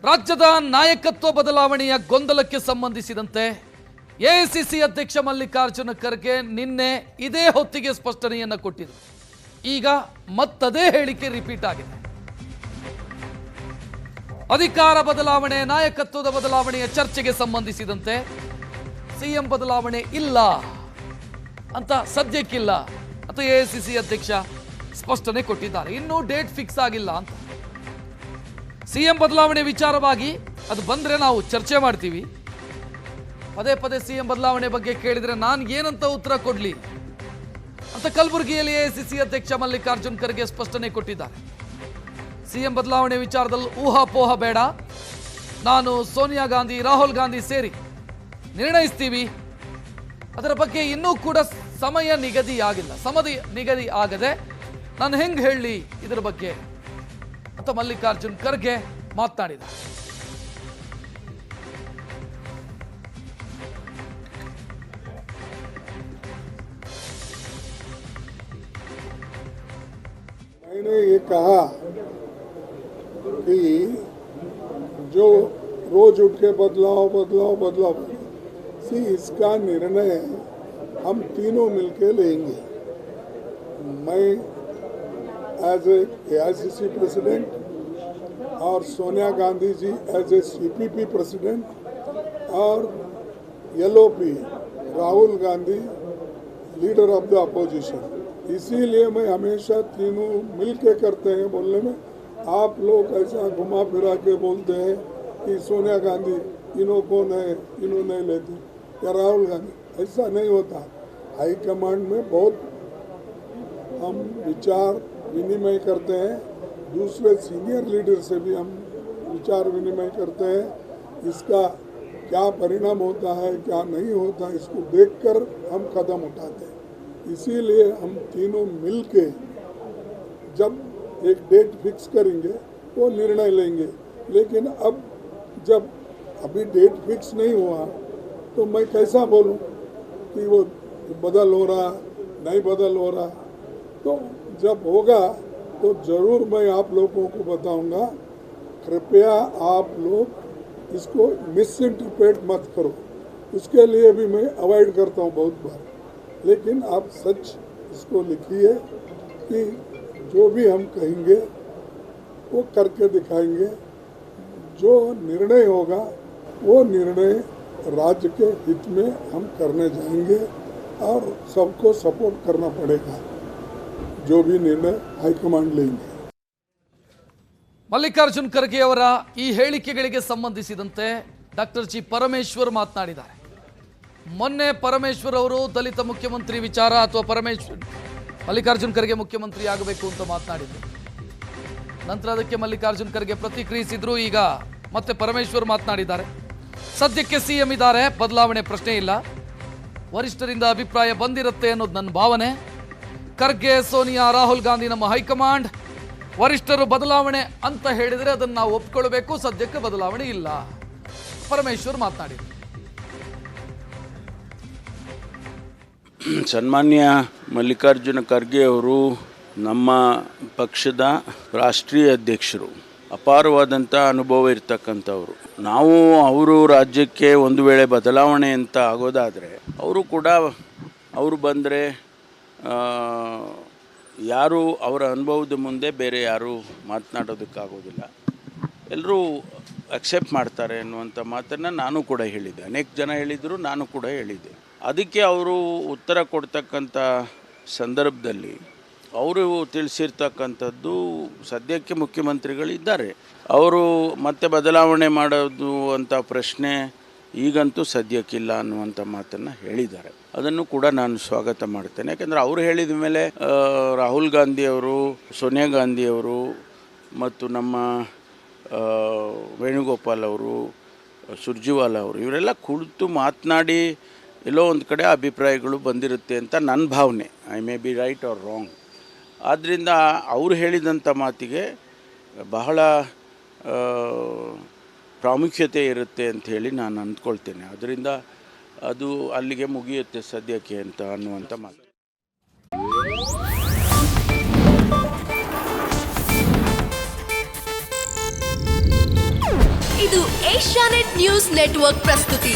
ರಾಜ್ಯದ ನಾಯಕತ್ವ ಬದಲಾವಣೆಯ ಗೊಂದಲಕ್ಕೆ ಸಂಬಂಧಿಸಿದಂತೆ ಎಐಸಿಸಿ ಅಧ್ಯಕ್ಷ ಮಲ್ಲಿಕಾರ್ಜುನ ಖರ್ಗೆ ನಿನ್ನೆ ಇದೇ ಹೊತ್ತಿಗೆ ಸ್ಪಷ್ಟನೆಯನ್ನು ಕೊಟ್ಟಿದ್ರು. ಈಗ ಮತ್ತದೇ ಹೇಳಿಕೆ ರಿಪೀಟ್ ಆಗಿದೆ. ಅಧಿಕಾರ ಬದಲಾವಣೆ, ನಾಯಕತ್ವದ ಬದಲಾವಣೆಯ ಚರ್ಚೆಗೆ ಸಂಬಂಧಿಸಿದಂತೆ ಸಿಎಂ ಬದಲಾವಣೆ ಇಲ್ಲ ಅಂತ ಸದ್ಯಕ್ಕಿಲ್ಲ ಅಂತ ಎಐಸಿಸಿ ಅಧ್ಯಕ್ಷ ಸ್ಪಷ್ಟನೆ ಕೊಟ್ಟಿದ್ದಾರೆ. ಇನ್ನೂ ಡೇಟ್ ಫಿಕ್ಸ್ ಆಗಿಲ್ಲ ಅಂತ. ಸಿಎಂ ಬದಲಾವಣೆ ವಿಚಾರವಾಗಿ ಅದು ಬಂದ್ರೆ ನಾವು ಚರ್ಚೆ ಮಾಡ್ತೀವಿ. ಪದೇ ಪದೇ ಸಿಎಂ ಬದಲಾವಣೆ ಬಗ್ಗೆ ಕೇಳಿದ್ರೆ ನಾನು ಏನಂತ ಉತ್ತರ ಕೊಡ್ಲಿ ಅಂತ ಕಲಬುರಗಿಯಲ್ಲಿ ಎಐಸಿಸಿ ಅಧ್ಯಕ್ಷ ಮಲ್ಲಿಕಾರ್ಜುನ ಖರ್ಗೆ ಸ್ಪಷ್ಟನೆ ಕೊಟ್ಟಿದ್ದಾರೆ. ಸಿಎಂ ಬದಲಾವಣೆ ವಿಚಾರದಲ್ಲಿ ಊಹಾಪೋಹ ಬೇಡ, ನಾನು ಸೋನಿಯಾ ಗಾಂಧಿ, ರಾಹುಲ್ ಗಾಂಧಿ ಸೇರಿ ನಿರ್ಣಯಿಸ್ತೀವಿ. ಅದರ ಬಗ್ಗೆ ಇನ್ನೂ ಕೂಡ ಸಮಯ ನಿಗದಿ ಆಗಿಲ್ಲ, ಸಮಯ ನಿಗದಿ ಆಗದೆ ನಾನು ಹೆಂಗೆ ಹೇಳಲಿ ಇದರ ಬಗ್ಗೆ ಅಂತ ಮಲ್ಲಿಕಾರ್ಜುನ ಖರ್ಗೆ ಮಾತನಾಡಿದ್ದಾರೆ. मैंने ये कहा कि जो रोज उठ के बदलाव बदलाव बदलाव इसका निर्णय हम तीनों मिलके लेंगे. मैं एज ए एआईसीसी प्रेसिडेंट और Sonia Gandhi ji as a CPP president और LOP Rahul Gandhi leader of the opposition. इसीलिए मैं हमेशा तीनों मिल के करते हैं. बोलने में आप लोग ऐसा घुमा फिरा के बोलते हैं कि सोनिया गांधी इन्हों कौन है, इन्हों नहीं लेती, या राहुल गांधी. ऐसा नहीं होता. हाईकमांड में बहुत हम विचार विनिमय करते हैं. दूसरे सीनियर लीडर से भी हम विचार विनिमय करते हैं. इसका क्या परिणाम होता है, क्या नहीं होता, इसको देखकर हम कदम उठाते हैं. इसीलिए हम तीनों मिलके जब एक डेट फिक्स करेंगे वो निर्णय लेंगे. लेकिन अब जब अभी डेट फिक्स नहीं हुआ तो मैं कैसा बोलूं कि वो बदल हो रहा, नहीं बदल हो रहा. तो जब होगा तो ज़रूर मैं आप लोगों को बताऊंगा. कृपया आप लोग इसको मिसइंटरप्रेट मत करो. उसके लिए भी मैं अवॉइड करता हूं बहुत बार. लेकिन आप सच इसको लिखिए कि जो भी हम कहेंगे वो करके दिखाएंगे. जो निर्णय होगा वो निर्णय राज्य के हित में हम करने जाएंगे और सबको सपोर्ट करना पड़ेगा. जो भी निर्णय हाईकमांड लेंगे. ಮಲ್ಲಿಕಾರ್ಜುನ ಖರ್ಗೆ ಅವರ ಈ ಹೇಳಿಕೆಗಳಿಗೆ ಸಂಬಂಧಿಸಿದಂತೆ ಡಾಕ್ಟರ್ ಜಿ ಪರಮೇಶ್ವರ್ ಮಾತನಾಡಿದ್ದಾರೆ. ಮೊನ್ನೆ ಪರಮೇಶ್ವರ್ ಅವರು ದಲಿತ ಮುಖ್ಯಮಂತ್ರಿ ವಿಚಾರ ಅಥವಾ ಮಲ್ಲಿಕಾರ್ಜುನ ಖರ್ಗೆ ಮುಖ್ಯಮಂತ್ರಿ ಆಗಬೇಕು ಅಂತ ಮಾತನಾಡಿದ್ರು. ನಂತರ ಅದಕ್ಕೆ ಮಲ್ಲಿಕಾರ್ಜುನ ಖರ್ಗೆ ಪ್ರತಿಕ್ರಿಯಿಸಿದ್ರು. ಈಗ ಮತ್ತೆ ಪರಮೇಶ್ವರ್ ಮಾತನಾಡಿದ್ದಾರೆ. ಸದ್ಯಕ್ಕೆ ಸಿಎಂ ಇದ್ದಾರೆ, ಬದಲಾವಣೆ ಪ್ರಶ್ನೆ ಇಲ್ಲ, ವರಿಷ್ಠರಿಂದ ಅಭಿಪ್ರಾಯ ಬಂದಿರುತ್ತೆ ಅನ್ನೋದು ನನ್ನ ಭಾವನೆ. ಖರ್ಗೆ, ಸೋನಿಯಾ, ರಾಹುಲ್ ಗಾಂಧಿ ನಮ್ಮ ಹೈಕಮಾಂಡ್, ವರಿಷ್ಠರು ಬದಲಾವಣೆ ಅಂತ ಹೇಳಿದರೆ ಅದನ್ನು ನಾವು ಒಪ್ಕೊಳ್ಬೇಕು. ಸದ್ಯಕ್ಕೆ ಬದಲಾವಣೆ ಇಲ್ಲ, ಪರಮೇಶ್ವರ್ ಮಾತನಾಡಿದರು. ಸನ್ಮಾನ್ಯ ಮಲ್ಲಿಕಾರ್ಜುನ ಖರ್ಗೆ ಅವರು ನಮ್ಮ ಪಕ್ಷದ ರಾಷ್ಟ್ರೀಯ ಅಧ್ಯಕ್ಷರು, ಅಪಾರವಾದಂಥ ಅನುಭವ ಇರ್ತಕ್ಕಂಥವ್ರು. ನಾವು ಅವರು ರಾಜ್ಯಕ್ಕೆ ಒಂದು ವೇಳೆ ಬದಲಾವಣೆ ಅಂತ ಆಗೋದಾದರೆ ಅವರು ಬಂದರೆ ಯಾರು ಅವರ ಅನುಭವದ ಮುಂದೆ ಬೇರೆ ಯಾರು ಮಾತನಾಡೋದಕ್ಕಾಗೋದಿಲ್ಲ, ಎಲ್ಲರೂ ಅಕ್ಸೆಪ್ಟ್ ಮಾಡ್ತಾರೆ ಅನ್ನುವಂಥ ಮಾತನ್ನು ನಾನು ಕೂಡ ಹೇಳಿದ್ದೆ. ಅನೇಕ ಜನ ಹೇಳಿದರು, ನಾನು ಕೂಡ ಹೇಳಿದ್ದೆ. ಅದಕ್ಕೆ ಅವರು ಉತ್ತರ ಕೊಡ್ತಕ್ಕಂಥ ಸಂದರ್ಭದಲ್ಲಿ ಅವರು ತಿಳಿಸಿರ್ತಕ್ಕಂಥದ್ದು, ಸದ್ಯಕ್ಕೆ ಮುಖ್ಯಮಂತ್ರಿಗಳಿದ್ದಾರೆ, ಅವರು ಮತ್ತೆ ಬದಲಾವಣೆ ಮಾಡೋದು ಅಂತ ಪ್ರಶ್ನೆ ಈಗಂತೂ ಸದ್ಯಕ್ಕಿಲ್ಲ ಅನ್ನುವಂಥ ಮಾತನ್ನು ಹೇಳಿದ್ದಾರೆ. ಅದನ್ನು ಕೂಡ ನಾನು ಸ್ವಾಗತ ಮಾಡ್ತೇನೆ. ಯಾಕೆಂದರೆ ಅವರು ಹೇಳಿದ ಮೇಲೆ ರಾಹುಲ್ ಗಾಂಧಿಯವರು, ಸೋನಿಯಾ ಗಾಂಧಿಯವರು ಮತ್ತು ನಮ್ಮ ವೇಣುಗೋಪಾಲ್ ಅವರು, ಸುರ್ಜಿವಾಲ ಅವರು, ಇವರೆಲ್ಲ ಕುಳಿತು ಮಾತನಾಡಿ ಎಲ್ಲೋ ಒಂದು ಕಡೆ ಅಭಿಪ್ರಾಯಗಳು ಬಂದಿರುತ್ತೆ ಅಂತ ನನ್ನ ಭಾವನೆ. I may be right or wrong. ಆದ್ದರಿಂದ ಅವರು ಹೇಳಿದಂಥ ಮಾತಿಗೆ ಬಹಳ ಪ್ರಾಮುಖ್ಯತೆ ಇರುತ್ತೆ ಅಂಥೇಳಿ ನಾನು ಅಂದ್ಕೊಳ್ತೇನೆ. ಅದರಿಂದ ಅದು ಅಲ್ಲಿಗೆ ಮುಗಿಯುತ್ತೆ ಸದ್ಯಕ್ಕೆ ಅಂತ ಅನ್ನುವಂಥ ಮಾತು. ಇದು ಏಷ್ಯಾನೆಟ್ ನ್ಯೂಸ್ ನೆಟ್ವರ್ಕ್ ಪ್ರಸ್ತುತಿ.